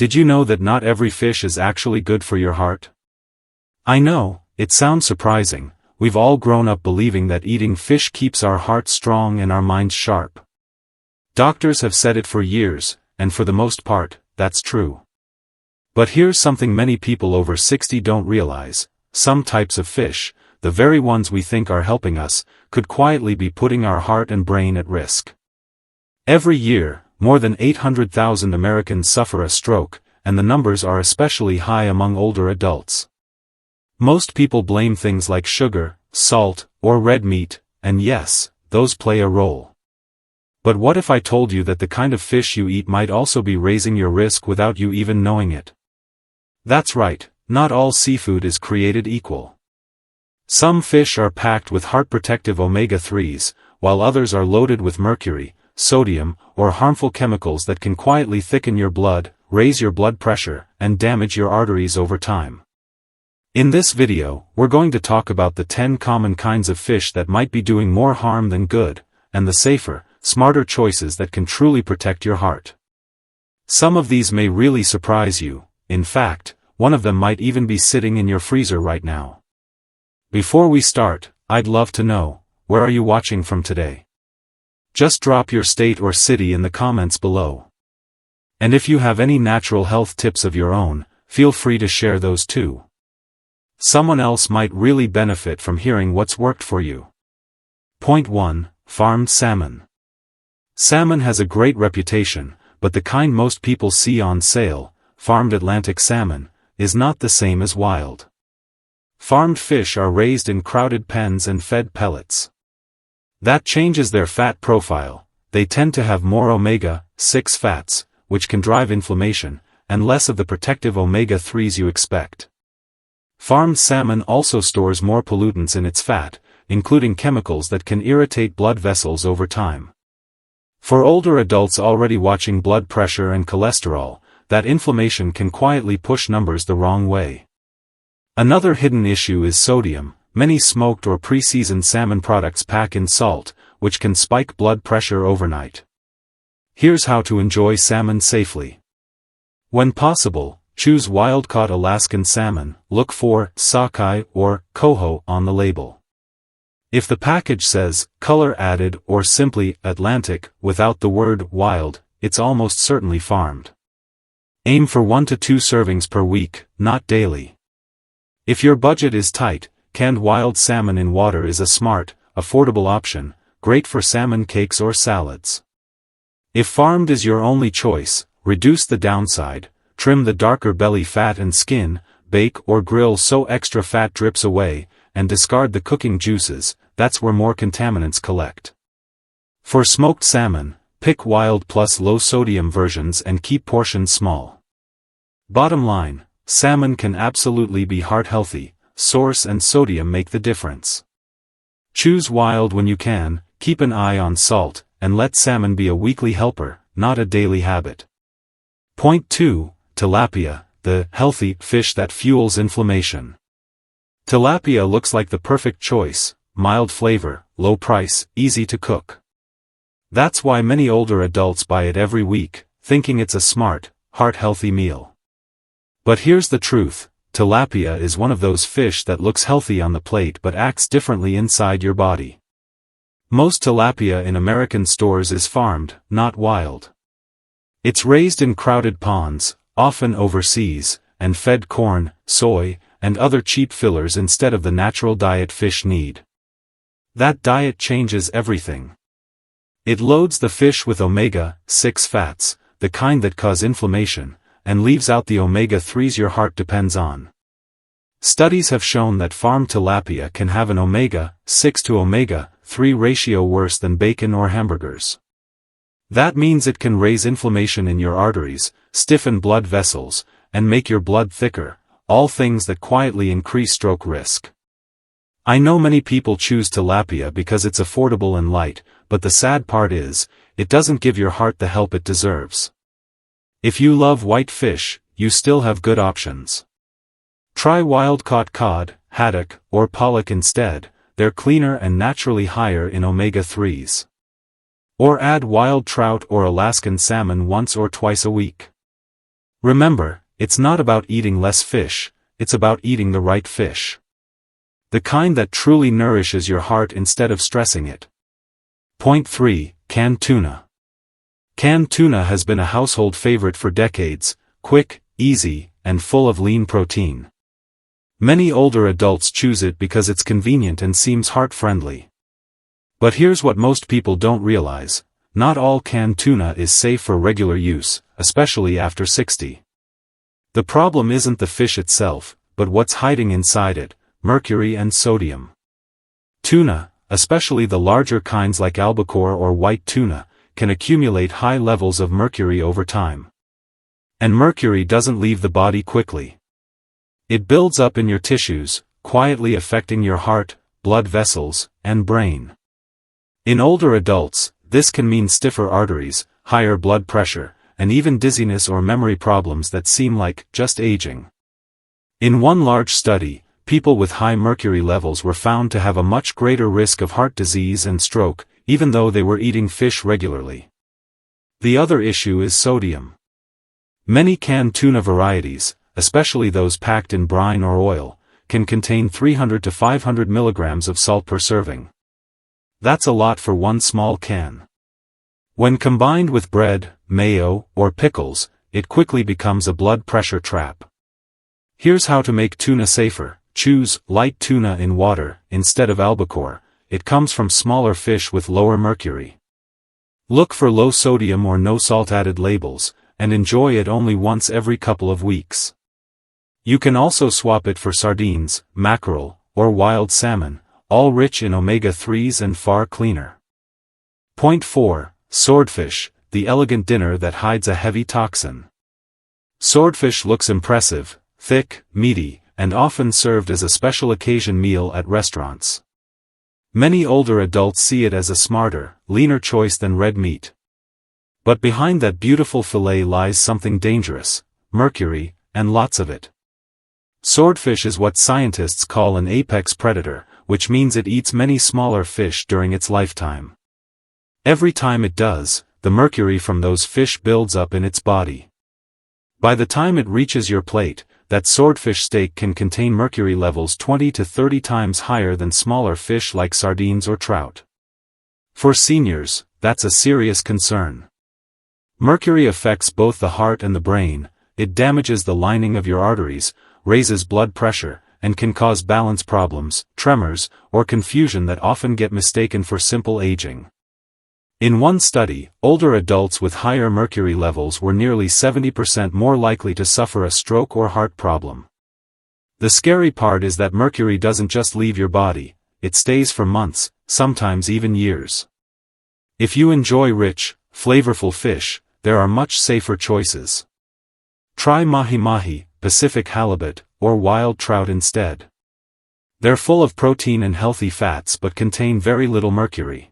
Did you know that not every fish is actually good for your heart? I know, it sounds surprising. We've all grown up believing that eating fish keeps our hearts strong and our minds sharp. Doctors have said it for years, and for the most part, that's true. But here's something many people over 60 don't realize. Some types of fish, the very ones we think are helping us, could quietly be putting our heart and brain at risk. Every year, more than 800,000 Americans suffer a stroke, and the numbers are especially high among older adults. Most people blame things like sugar, salt, or red meat, and yes, those play a role. But what if I told you that the kind of fish you eat might also be raising your risk without you even knowing it? That's right, not all seafood is created equal. Some fish are packed with heart-protective omega-3s, while others are loaded with mercury, sodium, or harmful chemicals that can quietly thicken your blood, raise your blood pressure, and damage your arteries over time. In this video, we're going to talk about the 10 common kinds of fish that might be doing more harm than good, and the safer, smarter choices that can truly protect your heart. Some of these may really surprise you. In fact, one of them might even be sitting in your freezer right now. Before we start, I'd love to know, where are you watching from today? Just drop your state or city in the comments below. And if you have any natural health tips of your own, feel free to share those too. Someone else might really benefit from hearing what's worked for you. Point 1. Farmed salmon. Salmon has a great reputation, but the kind most people see on sale, farmed Atlantic salmon, is not the same as wild. Farmed fish are raised in crowded pens and fed pellets. That changes their fat profile. They tend to have more omega-6 fats, which can drive inflammation, and less of the protective omega-3s you expect. Farmed salmon also stores more pollutants in its fat, including chemicals that can irritate blood vessels over time. For older adults already watching blood pressure and cholesterol, that inflammation can quietly push numbers the wrong way. Another hidden issue is sodium. Many smoked or pre-seasoned salmon products pack in salt, which can spike blood pressure overnight. Here's how to enjoy salmon safely. When possible, choose wild-caught Alaskan salmon. Look for sockeye or coho on the label. If the package says color added or simply Atlantic without the word wild, it's almost certainly farmed. Aim for 1 to 2 servings per week, not daily. If your budget is tight, canned wild salmon in water is a smart, affordable option, great for salmon cakes or salads. If farmed is your only choice, reduce the downside, trim the darker belly fat and skin, bake or grill so extra fat drips away, and discard the cooking juices. That's where more contaminants collect. For smoked salmon, pick wild plus low-sodium versions and keep portions small. Bottom line, salmon can absolutely be heart-healthy. Source and sodium make the difference. Choose wild when you can, keep an eye on salt, and let salmon be a weekly helper, not a daily habit. Point 2. Tilapia, the healthy fish that fuels inflammation. Tilapia looks like the perfect choice. Mild flavor, low price, easy to cook. That's why many older adults buy it every week, thinking it's a smart, heart-healthy meal. But here's the truth, tilapia is one of those fish that looks healthy on the plate but acts differently inside your body. Most tilapia in American stores is farmed, not wild. It's raised in crowded ponds, often overseas, and fed corn, soy, and other cheap fillers instead of the natural diet fish need. That diet changes everything. It loads the fish with omega-6 fats, the kind that cause inflammation, and leaves out the omega-3s your heart depends on. Studies have shown that farmed tilapia can have an omega-6 to omega-3 ratio worse than bacon or hamburgers. That means it can raise inflammation in your arteries, stiffen blood vessels, and make your blood thicker, all things that quietly increase stroke risk. I know many people choose tilapia because it's affordable and light, but the sad part is, it doesn't give your heart the help it deserves. If you love white fish, you still have good options. Try wild-caught cod, haddock, or pollock instead. They're cleaner and naturally higher in omega-3s. Or add wild trout or Alaskan salmon once or twice a week. Remember, it's not about eating less fish, it's about eating the right fish. The kind that truly nourishes your heart instead of stressing it. Point 3. Canned tuna. Canned tuna has been a household favorite for decades, quick, easy, and full of lean protein. Many older adults choose it because it's convenient and seems heart-friendly. But here's what most people don't realize: not all canned tuna is safe for regular use, especially after 60. The problem isn't the fish itself, but what's hiding inside it: mercury and sodium. Tuna, especially the larger kinds like albacore or white tuna, can accumulate high levels of mercury over time. And mercury doesn't leave the body quickly. It builds up in your tissues, quietly affecting your heart, blood vessels, and brain. In older adults, this can mean stiffer arteries, higher blood pressure, and even dizziness or memory problems that seem like just aging. In one large study, people with high mercury levels were found to have a much greater risk of heart disease and stroke, even though they were eating fish regularly. The other issue is sodium. Many canned tuna varieties, especially those packed in brine or oil, can contain 300 to 500 milligrams of salt per serving. That's a lot for one small can. When combined with bread, mayo, or pickles, it quickly becomes a blood pressure trap. Here's how to make tuna safer. Choose light tuna in water instead of albacore. It comes from smaller fish with lower mercury. Look for low sodium or no salt added labels, and enjoy it only once every couple of weeks. You can also swap it for sardines, mackerel, or wild salmon, all rich in omega-3s and far cleaner. Point 4. Swordfish, the elegant dinner that hides a heavy toxin. Swordfish looks impressive, thick, meaty, and often served as a special occasion meal at restaurants. Many older adults see it as a smarter, leaner choice than red meat. But behind that beautiful fillet lies something dangerous: mercury, and lots of it. Swordfish is what scientists call an apex predator, which means it eats many smaller fish during its lifetime. Every time it does, the mercury from those fish builds up in its body. By the time it reaches your plate, that swordfish steak can contain mercury levels 20 to 30 times higher than smaller fish like sardines or trout. For seniors, that's a serious concern. Mercury affects both the heart and the brain. It damages the lining of your arteries, raises blood pressure, and can cause balance problems, tremors, or confusion that often get mistaken for simple aging. In one study, older adults with higher mercury levels were nearly 70% more likely to suffer a stroke or heart problem. The scary part is that mercury doesn't just leave your body, it stays for months, sometimes even years. If you enjoy rich, flavorful fish, there are much safer choices. Try mahi-mahi, Pacific halibut, or wild trout instead. They're full of protein and healthy fats but contain very little mercury.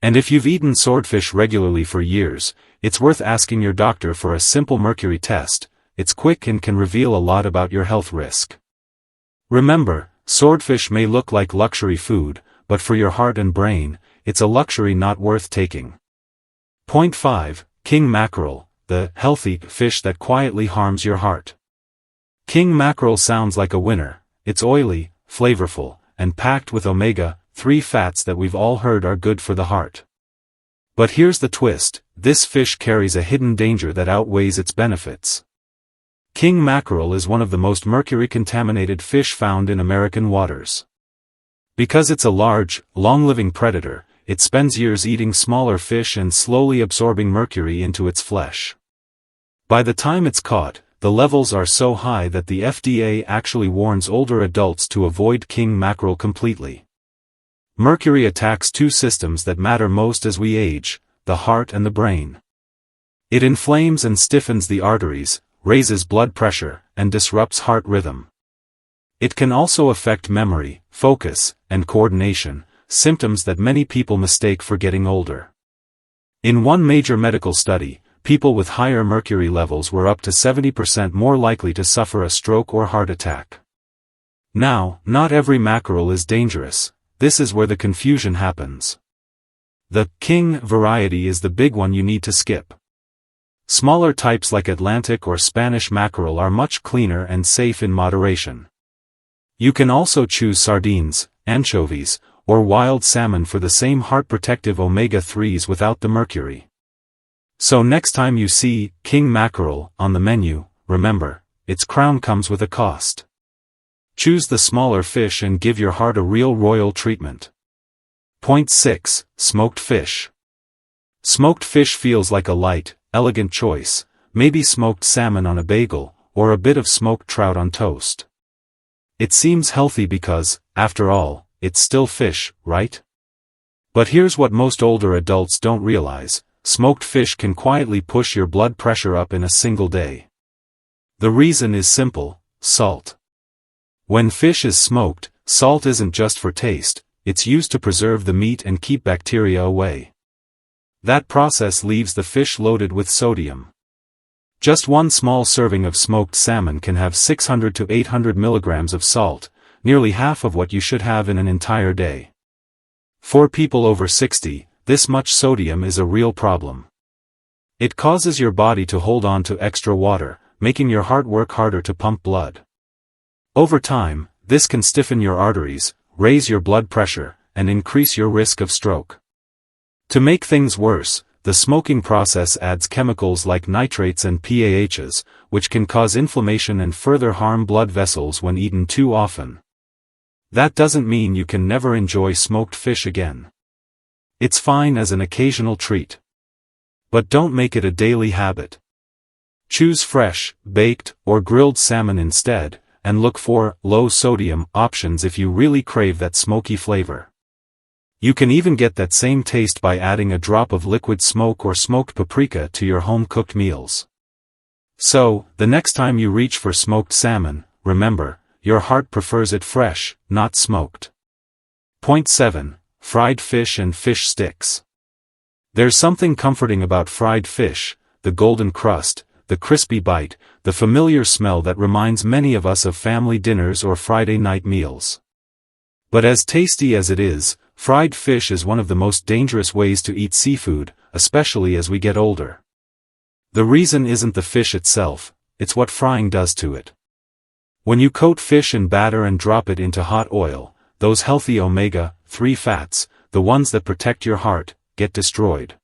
And if you've eaten swordfish regularly for years, it's worth asking your doctor for a simple mercury test. It's quick and can reveal a lot about your health risk. Remember, swordfish may look like luxury food, but for your heart and brain, it's a luxury not worth taking. Point 5. King mackerel, the healthy fish that quietly harms your heart. King mackerel sounds like a winner. It's oily, flavorful, and packed with omega-3 fats that we've all heard are good for the heart. But here's the twist: this fish carries a hidden danger that outweighs its benefits. King mackerel is one of the most mercury-contaminated fish found in American waters. Because it's a large, long-living predator, it spends years eating smaller fish and slowly absorbing mercury into its flesh. By the time it's caught, the levels are so high that the FDA actually warns older adults to avoid king mackerel completely. Mercury attacks two systems that matter most as we age: the heart and the brain. It inflames and stiffens the arteries, raises blood pressure, and disrupts heart rhythm. It can also affect memory, focus, and coordination, symptoms that many people mistake for getting older. In one major medical study, people with higher mercury levels were up to 70% more likely to suffer a stroke or heart attack. Now, not every mackerel is dangerous. This is where the confusion happens. The king variety is the big one you need to skip. Smaller types like Atlantic or Spanish mackerel are much cleaner and safe in moderation. You can also choose sardines, anchovies, or wild salmon for the same heart-protective omega-3s without the mercury. So next time you see king mackerel on the menu, remember, its crown comes with a cost. Choose the smaller fish and give your heart a real royal treatment. Point 6. Smoked fish. Smoked fish feels like a light, elegant choice, maybe smoked salmon on a bagel, or a bit of smoked trout on toast. It seems healthy because, after all, it's still fish, right? But here's what most older adults don't realize: smoked fish can quietly push your blood pressure up in a single day. The reason is simple: salt. When fish is smoked, salt isn't just for taste, it's used to preserve the meat and keep bacteria away. That process leaves the fish loaded with sodium. Just one small serving of smoked salmon can have 600 to 800 milligrams of salt, nearly half of what you should have in an entire day. For people over 60, this much sodium is a real problem. It causes your body to hold on to extra water, making your heart work harder to pump blood. Over time, this can stiffen your arteries, raise your blood pressure, and increase your risk of stroke. To make things worse, the smoking process adds chemicals like nitrates and PAHs, which can cause inflammation and further harm blood vessels when eaten too often. That doesn't mean you can never enjoy smoked fish again. It's fine as an occasional treat. But don't make it a daily habit. Choose fresh, baked, or grilled salmon instead, and look for low-sodium options if you really crave that smoky flavor. You can even get that same taste by adding a drop of liquid smoke or smoked paprika to your home-cooked meals. So, the next time you reach for smoked salmon, remember, your heart prefers it fresh, not smoked. Point 7. Fried fish and fish sticks. There's something comforting about fried fish: the golden crust, the crispy bite, the familiar smell that reminds many of us of family dinners or Friday night meals. But as tasty as it is, fried fish is one of the most dangerous ways to eat seafood, especially as we get older. The reason isn't the fish itself, it's what frying does to it. When you coat fish in batter and drop it into hot oil, those healthy omega-3 fats, the ones that protect your heart, get destroyed.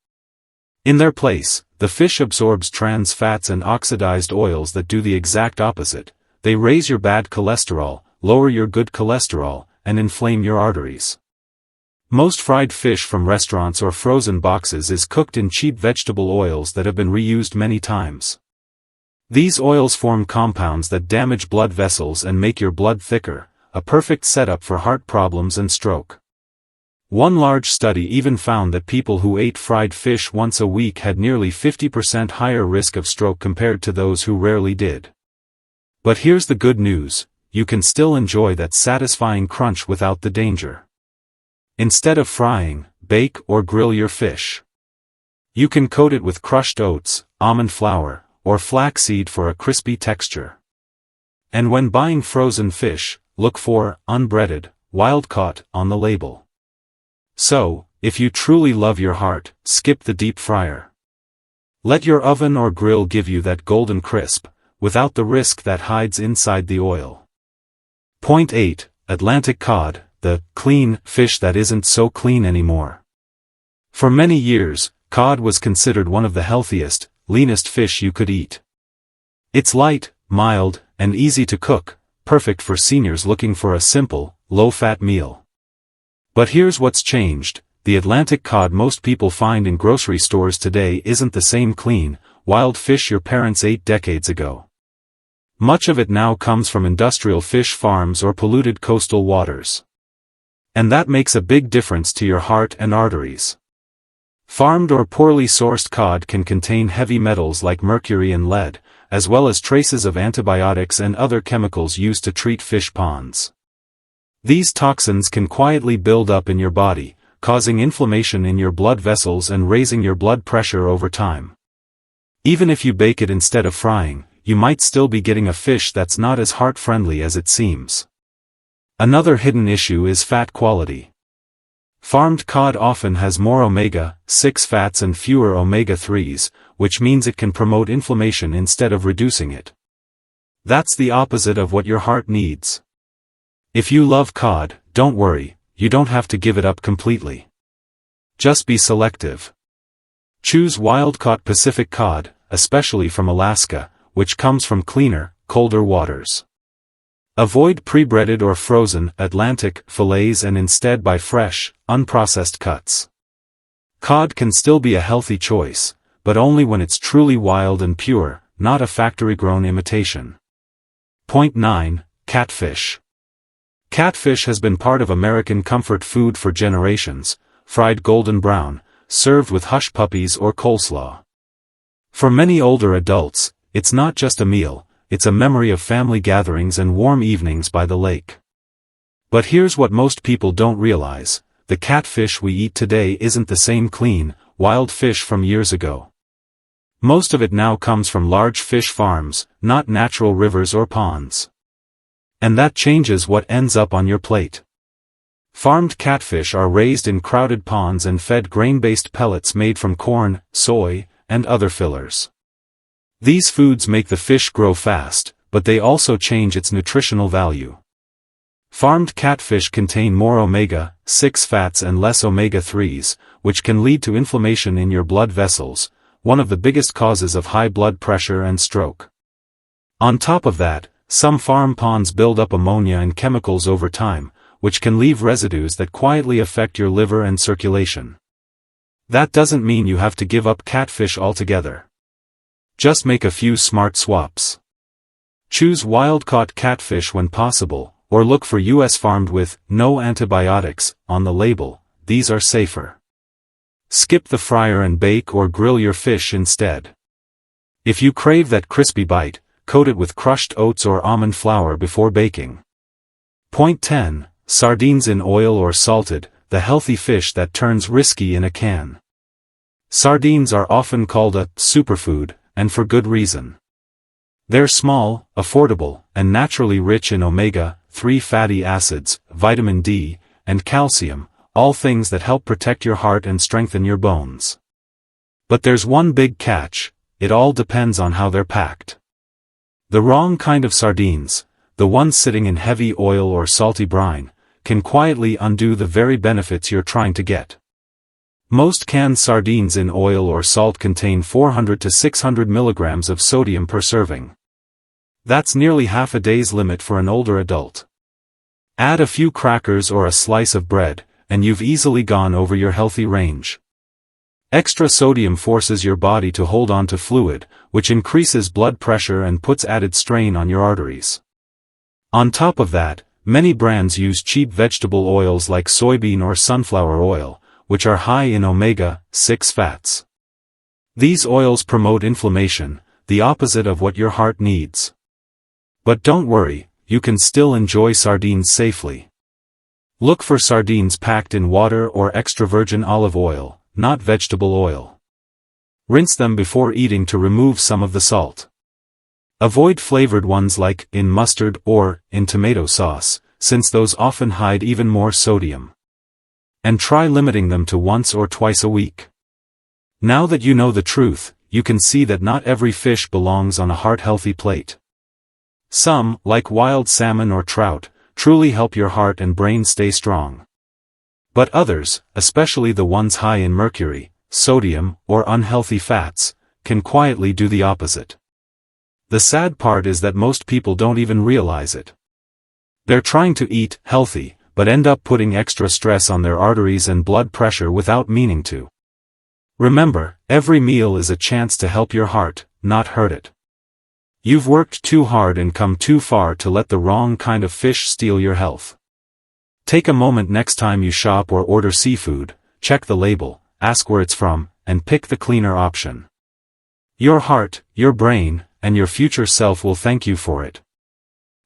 In their place, the fish absorbs trans fats and oxidized oils that do the exact opposite. They raise your bad cholesterol, lower your good cholesterol, and inflame your arteries. Most fried fish from restaurants or frozen boxes is cooked in cheap vegetable oils that have been reused many times. These oils form compounds that damage blood vessels and make your blood thicker, a perfect setup for heart problems and stroke. One large study even found that people who ate fried fish once a week had nearly 50% higher risk of stroke compared to those who rarely did. But here's the good news: you can still enjoy that satisfying crunch without the danger. Instead of frying, bake or grill your fish. You can coat it with crushed oats, almond flour, or flaxseed for a crispy texture. And when buying frozen fish, look for unbreaded, wild-caught on the label. So, if you truly love your heart, skip the deep fryer. Let your oven or grill give you that golden crisp, without the risk that hides inside the oil. Point 8. Atlantic cod, the clean fish that isn't so clean anymore. For many years, cod was considered one of the healthiest, leanest fish you could eat. It's light, mild, and easy to cook, perfect for seniors looking for a simple, low-fat meal. But here's what's changed: the Atlantic cod most people find in grocery stores today isn't the same clean, wild fish your parents ate decades ago. Much of it now comes from industrial fish farms or polluted coastal waters. And that makes a big difference to your heart and arteries. Farmed or poorly sourced cod can contain heavy metals like mercury and lead, as well as traces of antibiotics and other chemicals used to treat fish ponds. These toxins can quietly build up in your body, causing inflammation in your blood vessels and raising your blood pressure over time. Even if you bake it instead of frying, you might still be getting a fish that's not as heart-friendly as it seems. Another hidden issue is fat quality. Farmed cod often has more omega-6 fats and fewer omega-3s, which means it can promote inflammation instead of reducing it. That's the opposite of what your heart needs. If you love cod, don't worry, you don't have to give it up completely. Just be selective. Choose wild-caught Pacific cod, especially from Alaska, which comes from cleaner, colder waters. Avoid pre-breaded or frozen Atlantic fillets and instead buy fresh, unprocessed cuts. Cod can still be a healthy choice, but only when it's truly wild and pure, not a factory-grown imitation. Point 9. Catfish. Catfish has been part of American comfort food for generations, fried golden brown, served with hush puppies or coleslaw. For many older adults, it's not just a meal, it's a memory of family gatherings and warm evenings by the lake. But here's what most people don't realize: the catfish we eat today isn't the same clean, wild fish from years ago. Most of it now comes from large fish farms, not natural rivers or ponds. And that changes what ends up on your plate. Farmed catfish are raised in crowded ponds and fed grain-based pellets made from corn, soy, and other fillers. These foods make the fish grow fast, but they also change its nutritional value. Farmed catfish contain more omega-6 fats and less omega-3s, which can lead to inflammation in your blood vessels, one of the biggest causes of high blood pressure and stroke. On top of that, some farm ponds build up ammonia and chemicals over time, which can leave residues that quietly affect your liver and circulation. That doesn't mean you have to give up catfish altogether. Just make a few smart swaps. Choose wild-caught catfish when possible, or look for U.S. farmed with no antibiotics on the label. These are safer. Skip the fryer and bake or grill your fish instead. If you crave that crispy bite, coat it with crushed oats or almond flour before baking. Point 10. Sardines in oil or salted, the healthy fish that turns risky in a can. Sardines are often called a superfood, and for good reason. They're small, affordable, and naturally rich in omega-3 fatty acids, vitamin D, and calcium, all things that help protect your heart and strengthen your bones. But there's one big catch: it all depends on how they're packed. The wrong kind of sardines, the ones sitting in heavy oil or salty brine, can quietly undo the very benefits you're trying to get. Most canned sardines in oil or salt contain 400 to 600 milligrams of sodium per serving. That's nearly half a day's limit for an older adult. Add a few crackers or a slice of bread, and you've easily gone over your healthy range. Extra sodium forces your body to hold on to fluid, which increases blood pressure and puts added strain on your arteries. On top of that, many brands use cheap vegetable oils like soybean or sunflower oil, which are high in omega-6 fats. These oils promote inflammation, the opposite of what your heart needs. But don't worry, you can still enjoy sardines safely. Look for sardines packed in water or extra virgin olive oil, not vegetable oil. Rinse them before eating to remove some of the salt. Avoid flavored ones like in mustard or in tomato sauce, since those often hide even more sodium. And try limiting them to once or twice a week. Now that you know the truth, you can see that not every fish belongs on a heart-healthy plate. Some, like wild salmon or trout, truly help your heart and brain stay strong. But others, especially the ones high in mercury, sodium, or unhealthy fats, can quietly do the opposite. The sad part is that most people don't even realize it. They're trying to eat healthy, but end up putting extra stress on their arteries and blood pressure without meaning to. Remember, every meal is a chance to help your heart, not hurt it. You've worked too hard and come too far to let the wrong kind of fish steal your health. Take a moment next time you shop or order seafood, check the label, ask where it's from, and pick the cleaner option. Your heart, your brain, and your future self will thank you for it.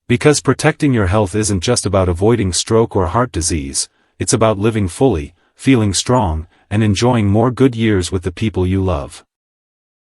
Because protecting your health isn't just about avoiding stroke or heart disease, it's about living fully, feeling strong, and enjoying more good years with the people you love.